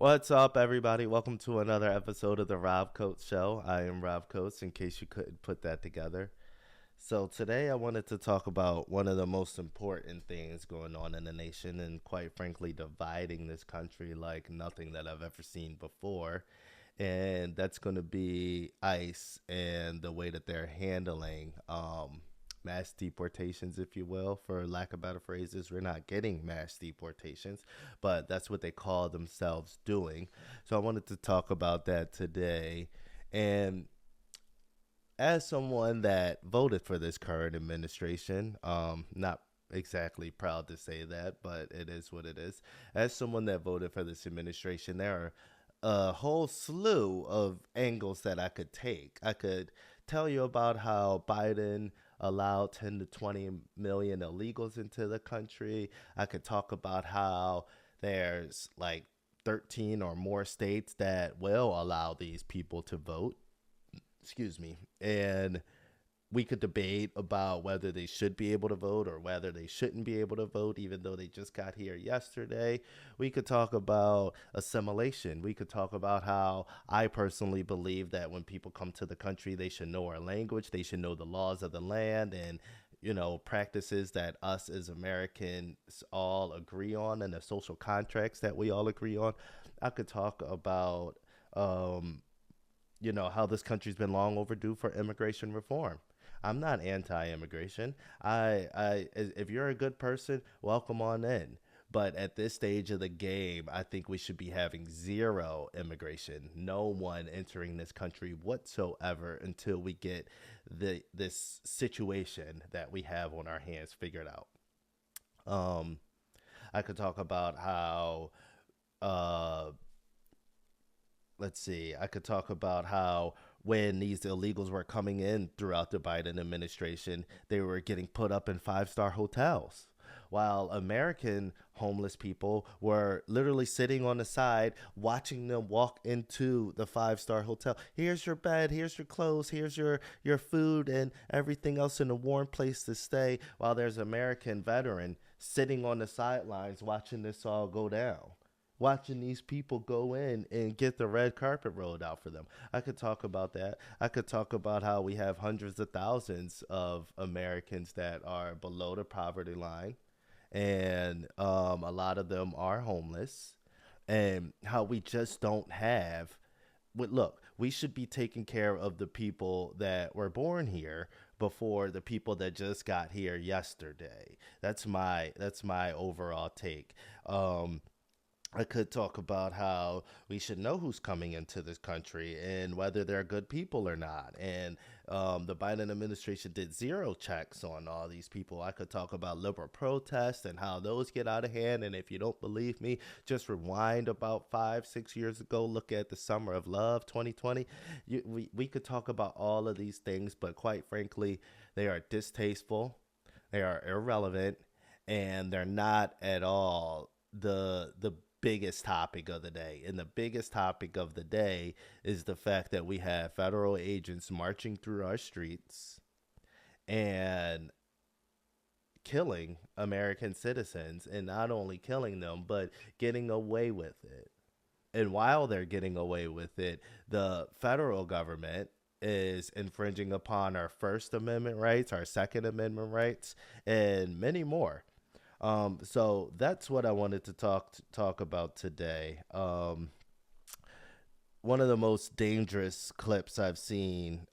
What's up, everybody? Welcome to another episode of the Rob Coates Show. I am Rob Coates, in case you couldn't put that together. So, today I wanted to talk about one of the most important things going on in the nation and, quite frankly, dividing this country like nothing that I've ever seen before. And that's going to be ICE and the way that they're handling mass deportations, if you will, for lack of better phrases. We're not getting mass deportations, but that's what they call themselves doing. So I wanted to talk about that today. And as someone that voted for this current administration, not exactly proud to say that, but it is what it is. As someone that voted for this administration, there are a whole slew of angles that I could take. I could tell you about how Biden allowed 10 to 20 million illegals into the country. I could talk about how there's like 13 or more states that will allow these people to vote. Excuse me. And we could debate about whether they should be able to vote or whether they shouldn't be able to vote, even though they just got here yesterday. We could talk about assimilation. We could talk about how I personally believe that when people come to the country, they should know our language, they should know the laws of the land, and practices that us as Americans all agree on and the social contracts that we all agree on. I could talk about how this country's been long overdue for immigration reform. I'm not anti-immigration. If you're a good person, welcome on in. But at this stage of the game, I think we should be having zero immigration, no one entering this country whatsoever until we get this situation that we have on our hands figured out. Um, I could talk about how uh, let's see, I could talk about how when these illegals were coming in throughout the Biden administration, they were getting put up in five-star hotels. While American homeless people were literally sitting on the side watching them walk into the five-star hotel. Here's your bed, here's your clothes, here's your food and everything else in a warm place to stay, while there's an American veteran sitting on the sidelines watching this all go down, watching these people go in and get the red carpet rolled out for them. I could talk about that. I could talk about how we have hundreds of thousands of Americans that are below the poverty line, and a lot of them are homeless, and how we just don't have. Look, we should be taking care of the people that were born here before the people that just got here yesterday. That's my overall take. I could talk about how we should know who's coming into this country and whether they're good people or not. And the Biden administration did zero checks on all these people. I could talk about liberal protests and how those get out of hand. And if you don't believe me, just rewind about 5, 6 years ago. Look at the Summer of Love 2020. We could talk about all of these things, but quite frankly, they are distasteful, they are irrelevant, and they're not at all the biggest topic of the day. And the biggest topic of the day is the fact that we have federal agents marching through our streets and killing American citizens, and not only killing them, but getting away with it. And while they're getting away with it, the federal government is infringing upon our First Amendment rights, our Second Amendment rights, and many more. So that's what I wanted to talk about today. One of the most dangerous clips I've seen,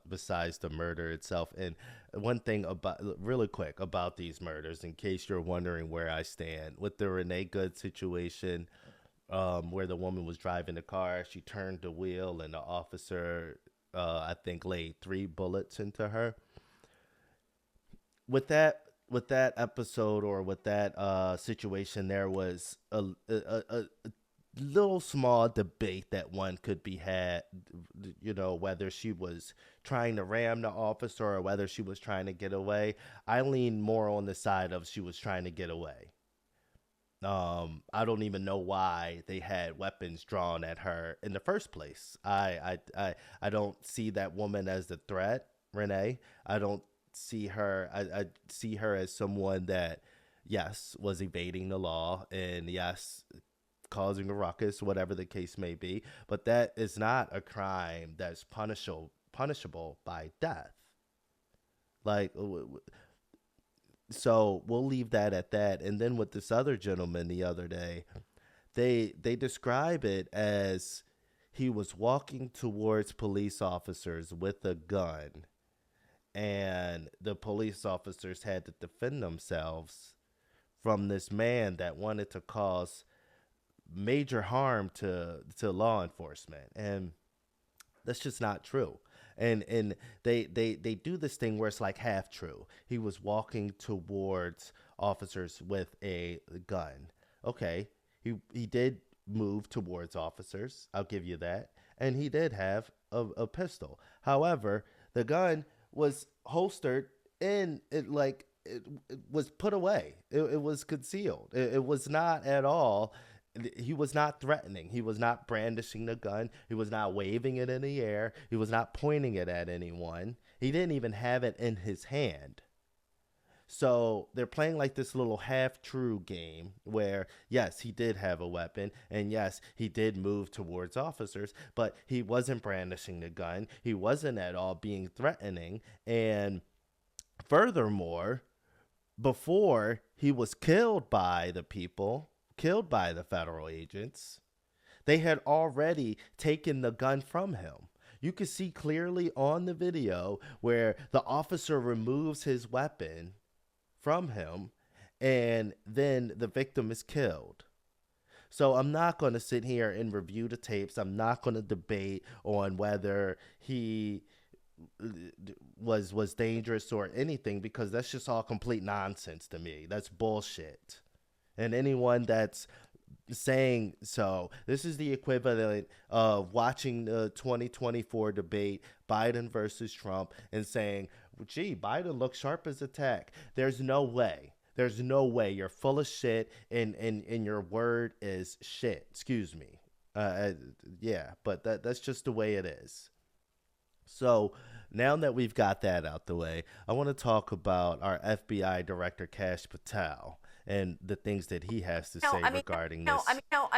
besides the murder itself. And one thing about, really quick, about these murders, in case you're wondering where I stand with the Renee Good situation, where the woman was driving the car, she turned the wheel, and the officer, I think, laid 3 bullets into her. With that episode, or with that situation, there was a little small debate that one could be had, whether she was trying to ram the officer or whether she was trying to get away. I lean more on the side of she was trying to get away. I don't even know why they had weapons drawn at her in the first place. I don't see that woman as the threat, Renee. I don't see her. I see her as someone that, yes, was evading the law, and yes, causing a ruckus, whatever the case may be. But that is not a crime that's punishable by death. Like, so we'll leave that at that. And then with this other gentleman the other day, they describe it as he was walking towards police officers with a gun, and the police officers had to defend themselves from this man that wanted to cause major harm to law enforcement. And that's just not true. And they do this thing where it's like half true. He was walking towards officers with a gun. Okay, he did move towards officers. I'll give you that. And he did have a pistol. However, the gun was holstered and it was put away. It was concealed. It was not at all. He was not threatening. He was not brandishing the gun. He was not waving it in the air. He was not pointing it at anyone. He didn't even have it in his hand. So they're playing like this little half-true game where, yes, he did have a weapon, and yes, he did move towards officers, but he wasn't brandishing the gun. He wasn't at all being threatening. And furthermore, before he was killed by the people, killed by the federal agents, they had already taken the gun from him. You can see clearly on the video where the officer removes his weapon from him, and then the victim is killed. So I'm not going to sit here and review the tapes. I'm not going to debate on whether he was dangerous or anything, because that's just all complete nonsense to me. That's bullshit. And anyone that's saying so, this is the equivalent of watching the 2024 debate, Biden versus Trump, and saying, gee, Biden looks sharp as a tack. There's no way. There's no way. You're full of shit, and your word is shit. Excuse me. Yeah, but that's just the way it is. So now that we've got that out the way, I want to talk about our FBI director, Kash Patel, and the things that he has to say regarding this.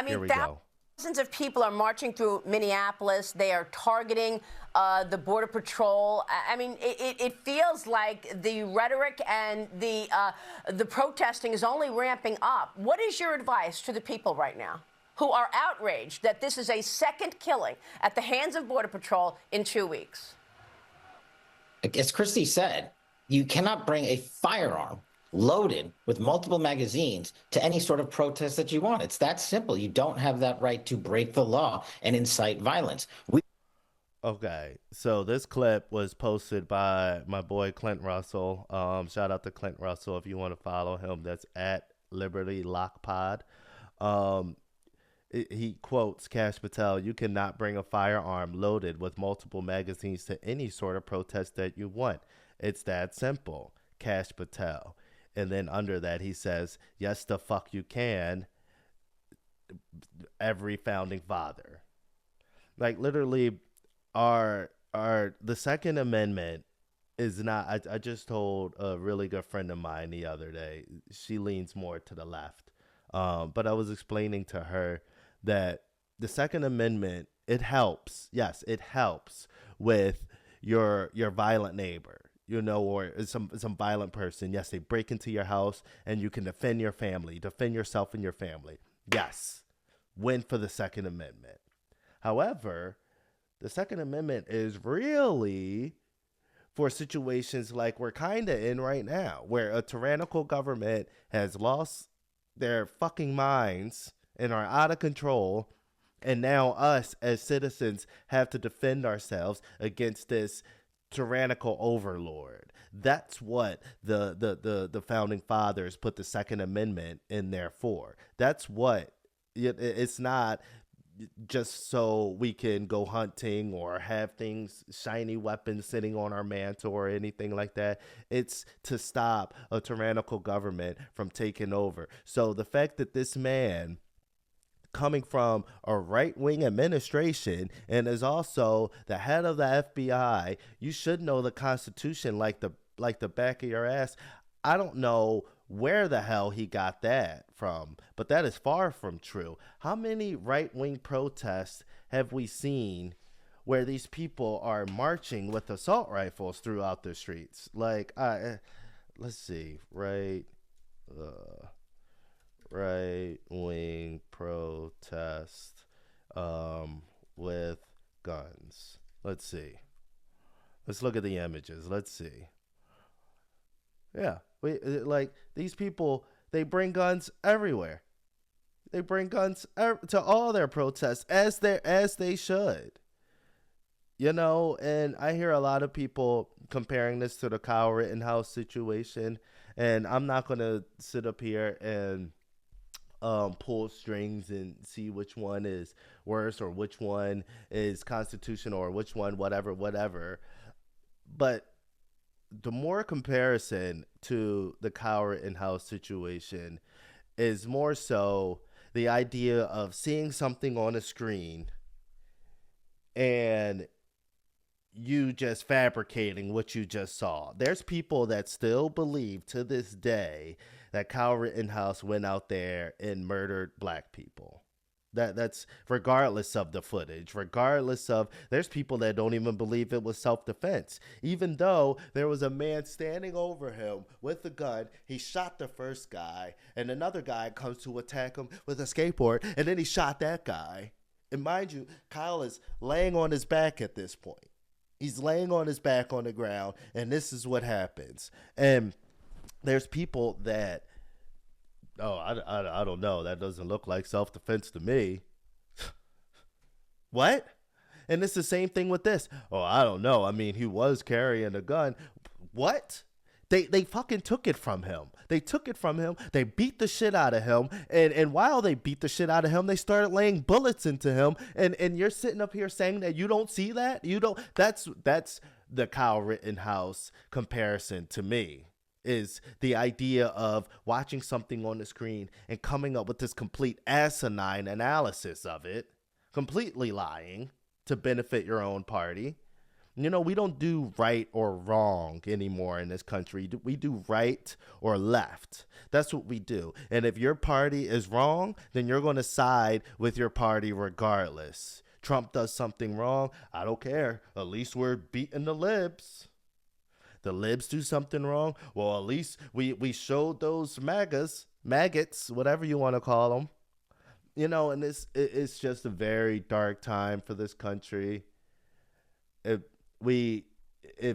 Here we go. Thousands of people are marching through Minneapolis. They are targeting the Border Patrol. I mean, it feels like the rhetoric and the protesting is only ramping up. What is your advice to the people right now who are outraged that this is a second killing at the hands of Border Patrol in 2 weeks? As Christy said, you cannot bring a firearm loaded with multiple magazines to any sort of protest that you want. It's that simple. You don't have that right to break the law and incite violence. Okay, so this clip was posted by my boy Clint Russell. Shout out to Clint Russell if you want to follow him. That's at Liberty Lock Pod. He quotes Kash Patel, "You cannot bring a firearm loaded with multiple magazines to any sort of protest that you want. It's that simple. Kash Patel." And then under that, he says, "Yes, the fuck you can. Every founding father." Like, literally, the Second Amendment is not. I just told a really good friend of mine the other day. She leans more to the left, but I was explaining to her that the Second Amendment, it helps. Yes, it helps with your violent neighbor. You know, or some violent person. Yes, they break into your house and you can defend your family, defend yourself and your family. Yes, win for the Second Amendment. However, the Second Amendment is really for situations like we're kind of in right now, where a tyrannical government has lost their fucking minds and are out of control. And now us as citizens have to defend ourselves against this tyrannical overlord. That's what the founding fathers put the Second Amendment in there for. That's what it's not just so we can go hunting or have things, shiny weapons sitting on our mantle or anything like that. It's to stop a tyrannical government from taking over. So the fact that this man, coming from a right-wing administration and is also the head of the FBI, you should know the Constitution like the back of your ass. I don't know where the hell he got that from, but that is far from true. How many right-wing protests have we seen where these people are marching with assault rifles throughout the streets? Like, let's see, right wing protest with guns. Let's see. Let's look at the images. Let's see. Yeah, we like these people. They bring guns everywhere. They bring guns to all their protests as they should. You know, and I hear a lot of people comparing this to the Kyle Rittenhouse situation, and I'm not gonna sit up here and pull strings and see which one is worse or which one is constitutional or which one whatever. But the more comparison to the Kyle Rittenhouse situation is more so the idea of seeing something on a screen and you just fabricating what you just saw. There's people that still believe to this day that Kyle Rittenhouse went out there and murdered black people. That's regardless of the footage, regardless of, there's people that don't even believe it was self-defense. Even though there was a man standing over him with a gun, he shot the first guy, and another guy comes to attack him with a skateboard, and then he shot that guy. And mind you, Kyle is laying on his back at this point. He's laying on his back on the ground, and this is what happens. And there's people that, oh, I don't know. That doesn't look like self-defense to me. What? And it's the same thing with this. Oh, I don't know. I mean, he was carrying a gun. What? They fucking took it from him. They took it from him. They beat the shit out of him. And while they beat the shit out of him, they started laying bullets into him. And you're sitting up here saying that you don't see that? You don't. That's the Kyle Rittenhouse comparison to me. Is the idea of watching something on the screen and coming up with this complete asinine analysis of it, completely lying to benefit your own party. You know, we don't do right or wrong anymore in this country. We do right or left. That's what we do. And if your party is wrong, then you're going to side with your party regardless. Trump does something wrong. I don't care. At least we're beating the libs. The libs do something wrong. Well, at least we showed those maggots, whatever you want to call them. You know, and it's just a very dark time for this country. If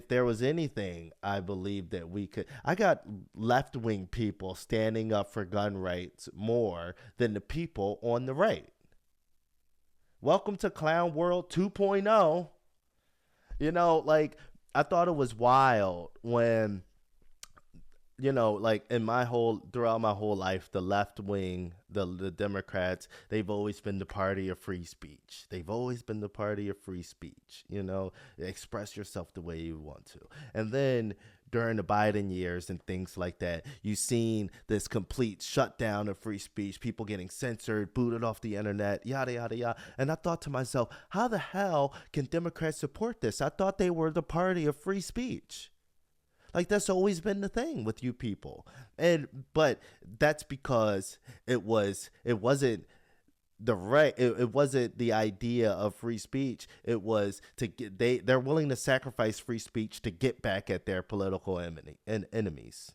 there was anything, I believe that we could. I got left-wing people standing up for gun rights more than the people on the right. Welcome to Clown World 2.0. You know, like, I thought it was wild when, you know, like throughout my whole life, the left wing, the Democrats, they've always been the party of free speech. They've always been the party of free speech, you know, express yourself the way you want to. And then during the Biden years and things like that, you've seen this complete shutdown of free speech, people getting censored, booted off the internet, yada, yada, yada. And I thought to myself, how the hell can Democrats support this? I thought they were the party of free speech. Like, that's always been the thing with you people. But that's because it wasn't the right, it wasn't the idea of free speech. It was to get, they're willing to sacrifice free speech to get back at their political enemies.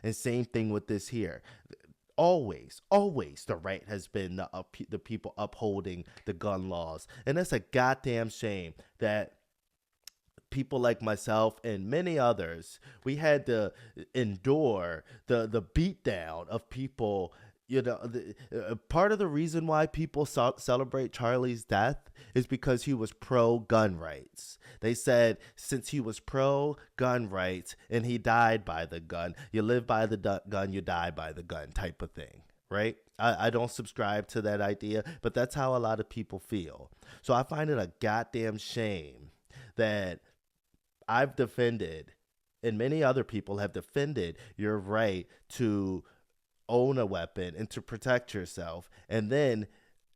And same thing with this here. Always the right has been the people upholding the gun laws. And it's a goddamn shame that people like myself and many others, we had to endure the beatdown of people. You know, part of the reason why people celebrate Charlie's death is because he was pro-gun rights. They said since he was pro-gun rights and he died by the gun, you live by the gun, you die by the gun type of thing, right? I don't subscribe to that idea, but that's how a lot of people feel. So I find it a goddamn shame that I've defended, and many other people have defended, your right to own a weapon and to protect yourself, and then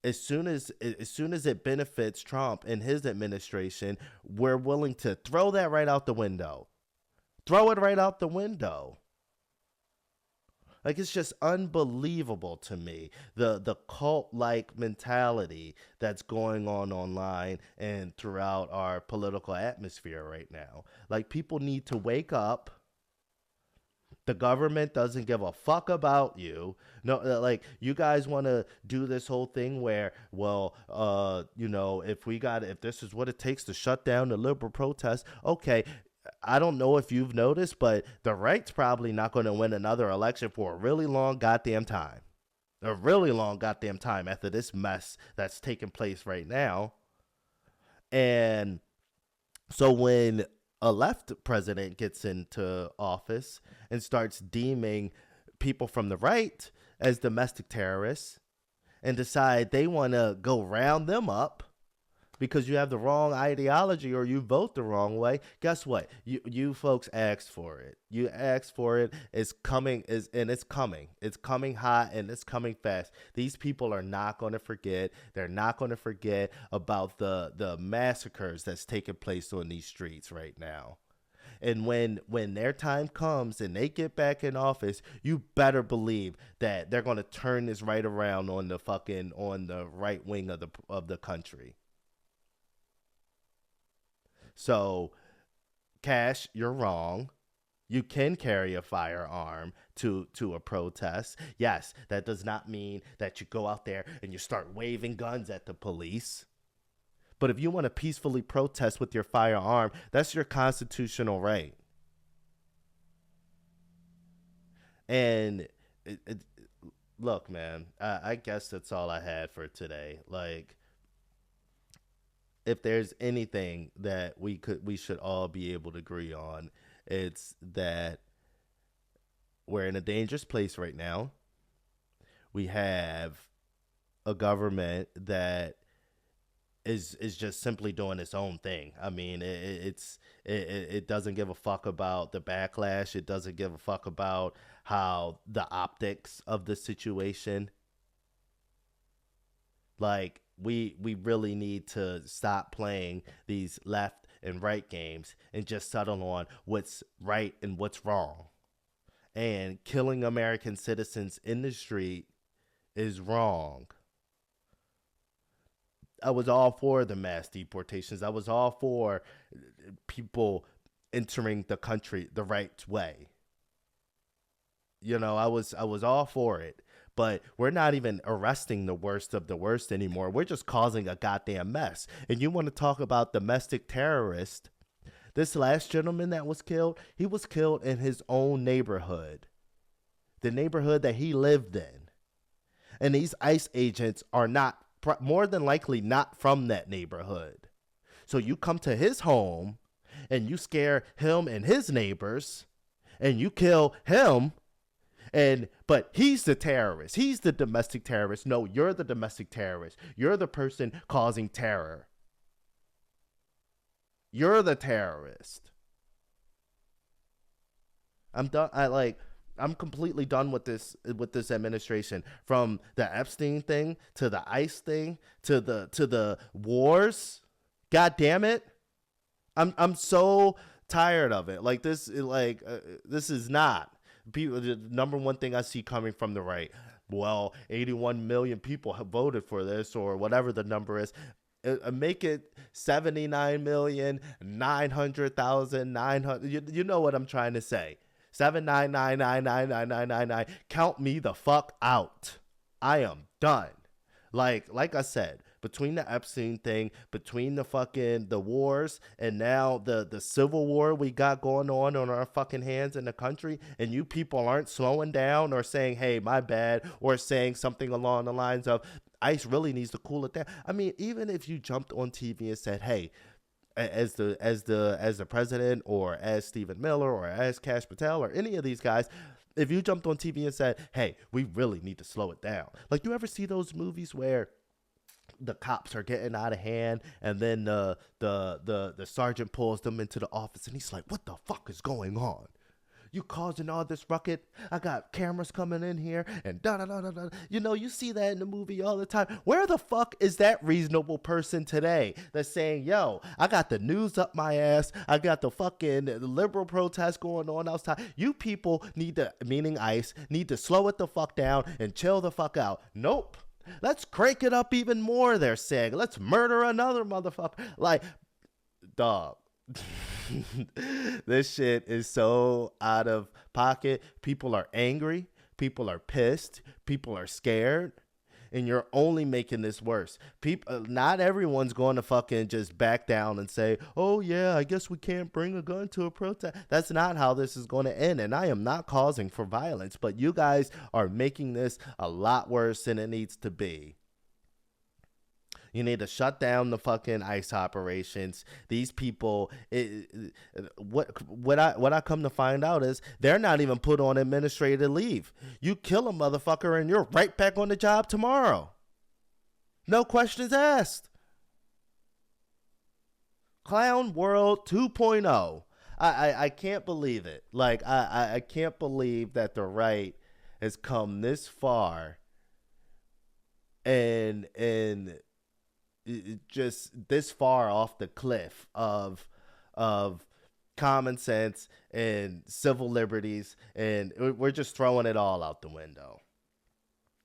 as soon as it benefits Trump and his administration, we're willing to throw that right out the window. Throw it right out the window. Like, it's just unbelievable to me, the cult like mentality that's going on online and throughout our political atmosphere right now. Like, people need to wake up. The government doesn't give a fuck about you. No, like, you guys want to do this whole thing where, well, if this is what it takes to shut down the liberal protests, okay. I don't know if you've noticed, but the right's probably not going to win another election for a really long goddamn time. A really long goddamn time after this mess that's taking place right now. And so when a left president gets into office and starts deeming people from the right as domestic terrorists and decide they want to go round them up because you have the wrong ideology or you vote the wrong way, guess what? You folks asked for it. You asked for it. It's coming, and it's coming. It's coming hot and it's coming fast. These people are not going to forget. They're not going to forget about the massacres that's taking place on these streets right now. And when their time comes and they get back in office, you better believe that they're going to turn this right around on the right wing of the country. So, Cash, you're wrong. You can carry a firearm to a protest. Yes, that does not mean that you go out there and you start waving guns at the police. But if you want to peacefully protest with your firearm, that's your constitutional right. And look, man, I guess that's all I had for today. Like, if there's anything that we should all be able to agree on, it's that we're in a dangerous place right now. We have a government that is just simply doing its own thing. I mean, it doesn't give a fuck about the backlash. It doesn't give a fuck about how the optics of the situation. Like, we really need to stop playing these left and right games and just settle on what's right and what's wrong. And killing American citizens in the street is wrong. I was all for the mass deportations. I was all for people entering the country the right way. I was all for it. But we're not even arresting the worst of the worst anymore. We're just causing a goddamn mess. And you want to talk about domestic terrorist? This last gentleman that was killed, he was killed in his own neighborhood. The neighborhood that he lived in. And these ICE agents are not, more than likely not from that neighborhood. So you come to his home and you scare him and his neighbors and you kill him. But he's the terrorist. He's the domestic terrorist. No, you're the domestic terrorist. You're the person causing terror. You're the terrorist. I'm done. I'm completely done with this administration. From the Epstein thing to the ICE thing to the wars. God damn it. I'm so tired of it. Like, this is not. People, the number one thing I see coming from the right, well, 81 million people have voted for this, or whatever the number is. Make it 79,900,900. You know what I'm trying to say. 799999999. Count me the fuck out. I am done. Like I said, between the Epstein thing, between the wars, and now the civil war we got going on our fucking hands in the country, and you people aren't slowing down or saying, hey, my bad, or saying something along the lines of, ICE really needs to cool it down. I mean, even if you jumped on TV and said, hey, as the president, or as Stephen Miller, or as Kash Patel, or any of these guys, if you jumped on TV and said, hey, we really need to slow it down. Like, you ever see those movies where the cops are getting out of hand and then the sergeant pulls them into the office and he's like, what the fuck is going on? You causing all this ruckus. I got cameras coming in here and da da da da da. You know, you see that in the movie all the time. Where the fuck is that reasonable person today that's saying, yo, I got the news up my ass. I got the fucking liberal protest going on outside. You people need to, meaning ICE, need to slow it the fuck down and chill the fuck out. Nope. Let's crank it up even more, they're saying. Let's murder another motherfucker. Like, dog. This shit is so out of pocket. People are angry. People are pissed. People are scared. And you're only making this worse. People, not everyone's going to fucking just back down and say, oh, yeah, I guess we can't bring a gun to a protest. That's not how this is going to end. And I am not causing for violence, but you guys are making this a lot worse than it needs to be. You need to shut down the fucking ICE operations. These people, what I come to find out is they're not even put on administrative leave. You kill a motherfucker and you're right back on the job tomorrow. No questions asked. Clown World 2.0. I can't believe it. Like, I can't believe that the right has come this far and just this far off the cliff of common sense and civil liberties, and we're just throwing it all out the window.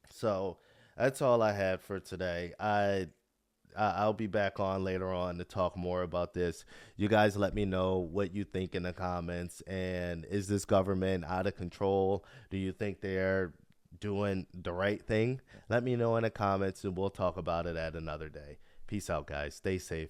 So that's all I had for today. I'll be back on later on to talk more about this. You guys let me know what you think in the comments. And is this government out of control? Do you think they're doing the right thing? Let me know in the comments and we'll talk about it at another day. Peace out, guys. Stay safe.